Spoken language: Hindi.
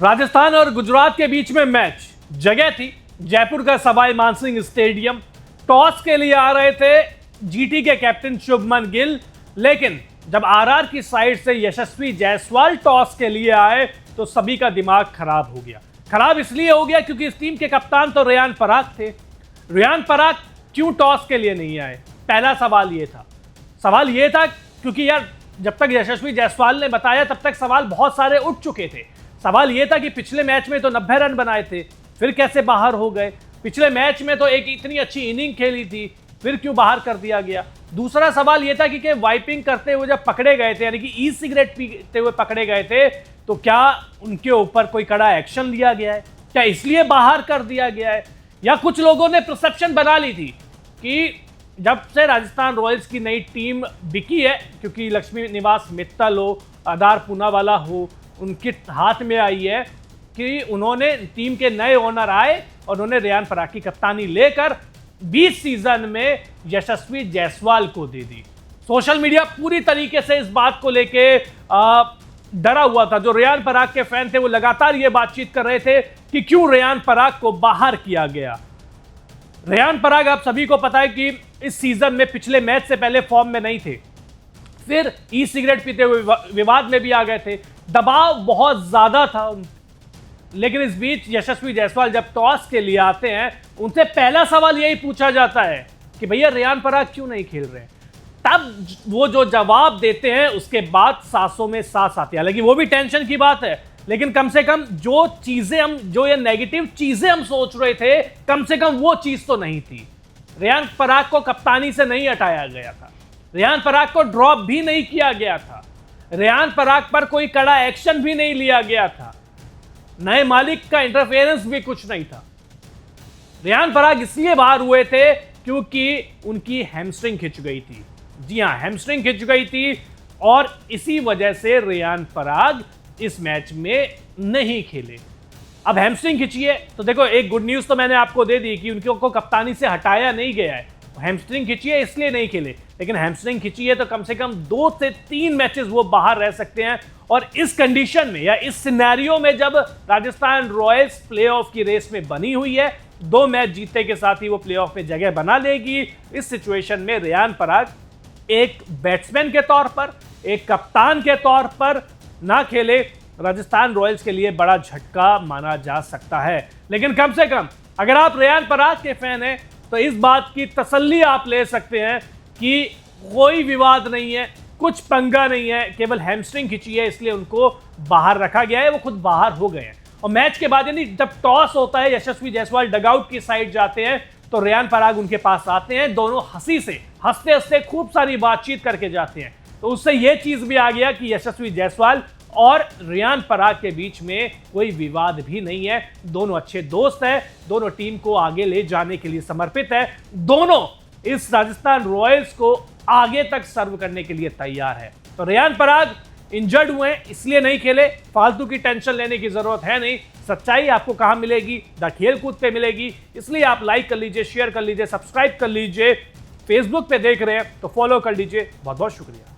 राजस्थान और गुजरात के बीच में मैच, जगह थी जयपुर का सवाई मानसिंह स्टेडियम। टॉस के लिए आ रहे थे जीटी के कैप्टन शुभमन गिल, लेकिन जब आरआर की साइड से यशस्वी जायसवाल टॉस के लिए आए तो सभी का दिमाग खराब हो गया। खराब इसलिए हो गया क्योंकि इस टीम के कप्तान तो रेयान पराग थे। रेयान पराग क्यों टॉस के लिए नहीं आए? पहला सवाल ये था क्योंकि यार जब तक यशस्वी जायसवाल ने बताया तब तक सवाल बहुत सारे उठ चुके थे। सवाल ये था कि पिछले मैच में तो 90 रन बनाए थे, फिर कैसे बाहर हो गए? पिछले मैच में तो एक इतनी अच्छी इनिंग खेली थी, फिर क्यों बाहर कर दिया गया? दूसरा सवाल यह था कि वाइपिंग करते हुए जब पकड़े गए थे, यानी कि ई सिगरेट पीते हुए पकड़े गए थे, तो क्या उनके ऊपर कोई कड़ा एक्शन लिया गया है? क्या इसलिए बाहर कर दिया गया है? या कुछ लोगों ने परसेप्शन बना ली थी कि जब से राजस्थान रॉयल्स की नई टीम बिकी है, क्योंकि लक्ष्मी निवास मित्तल हो, आधार पूनावाला हो, उनके हाथ में आई है कि उन्होंने टीम के नए ओनर आए और उन्होंने रेयान पराग की कप्तानी लेकर 20 सीजन में यशस्वी जायसवाल को दे दी। सोशल मीडिया पूरी तरीके से इस बात को लेके डरा हुआ था। जो रेयान पराग के फैन थे वो लगातार ये बातचीत कर रहे थे कि क्यों रेयान पराग को बाहर किया गया। रेयान पराग, आप सभी को पता है कि इस सीजन में पिछले मैच से पहले फॉर्म में नहीं थे, फिर ई सिगरेट पीते हुए विवाद में भी आ गए थे, दबाव बहुत ज्यादा था। लेकिन इस बीच यशस्वी जायसवाल जब टॉस के लिए आते हैं, उनसे पहला सवाल यही पूछा जाता है कि भैया रेयान पराग क्यों नहीं खेल रहे? तब वो जो जवाब देते हैं उसके बाद सांसों में सांस आती है। हालांकि वो भी टेंशन की बात है, लेकिन कम से कम जो ये नेगेटिव चीजें हम सोच रहे थे, कम से कम वो चीज तो नहीं थी। रेयान पराग को कप्तानी से नहीं हटाया गया था, रेयान पराग को ड्रॉप भी नहीं किया गया था, रेयान पराग पर कोई कड़ा एक्शन भी नहीं लिया गया था, नए मालिक का इंटरफेरेंस भी कुछ नहीं था। रेयान पराग इसलिए बाहर हुए थे क्योंकि उनकी हैमस्ट्रिंग खिंच गई थी। जी हां, हैमस्ट्रिंग खिंच गई थी और इसी वजह से रेयान पराग इस मैच में नहीं खेले। अब हैमस्ट्रिंग खिंची है तो देखो, एक गुड न्यूज तो मैंने आपको दे दी कि उनको कप्तानी से हटाया नहीं गया है। हैमस्ट्रिंग खिंची है इसलिए नहीं खेले, लेकिन हैमस्ट्रिंग खिंची है तो कम से कम 2 से 3 मैचेस वो बाहर रह सकते हैं। और इस कंडीशन में या इस सिनेरियो में जब राजस्थान रॉयल्स प्लेऑफ की रेस में बनी हुई है, 2 मैच जीतने के साथ ही वो प्लेऑफ में जगह बना लेगी। इस सिचुएशन में रेयान पराग एक बैट्समैन के तौर पर, एक कप्तान के तौर पर ना खेले, राजस्थान रॉयल्स के लिए बड़ा झटका माना जा सकता है। लेकिन कम से कम अगर आप रेयान पराग के फैन हैं तो इस बात की तसल्ली आप ले सकते हैं कि कोई विवाद नहीं है, कुछ पंगा नहीं है, केवल हैमस्ट्रिंग खिंची है इसलिए उनको बाहर रखा गया है। वो खुद बाहर हो गए हैं। और मैच के बाद यानी जब टॉस होता है, यशस्वी जायसवाल डगआउट की साइड जाते हैं तो रेयान पराग उनके पास आते हैं। दोनों हंसते हंसते खूब सारी बातचीत करके जाते हैं। तो उससे यह चीज भी आ गया कि यशस्वी जायसवाल और रेयान पराग के बीच में कोई विवाद भी नहीं है। दोनों अच्छे दोस्त हैं, दोनों टीम को आगे ले जाने के लिए समर्पित है, दोनों इस राजस्थान रॉयल्स को आगे तक सर्व करने के लिए तैयार है। तो रेयान पराग इंजर्ड हुए हैं इसलिए नहीं खेले, फालतू की टेंशन लेने की जरूरत है नहीं। सच्चाई आपको कहां मिलेगी? द खेलकूद पे मिलेगी। इसलिए आप लाइक कर लीजिए, शेयर कर लीजिए, सब्सक्राइब कर लीजिए। फेसबुक पे देख रहे हैं तो फॉलो कर लीजिए। बहुत बहुत शुक्रिया।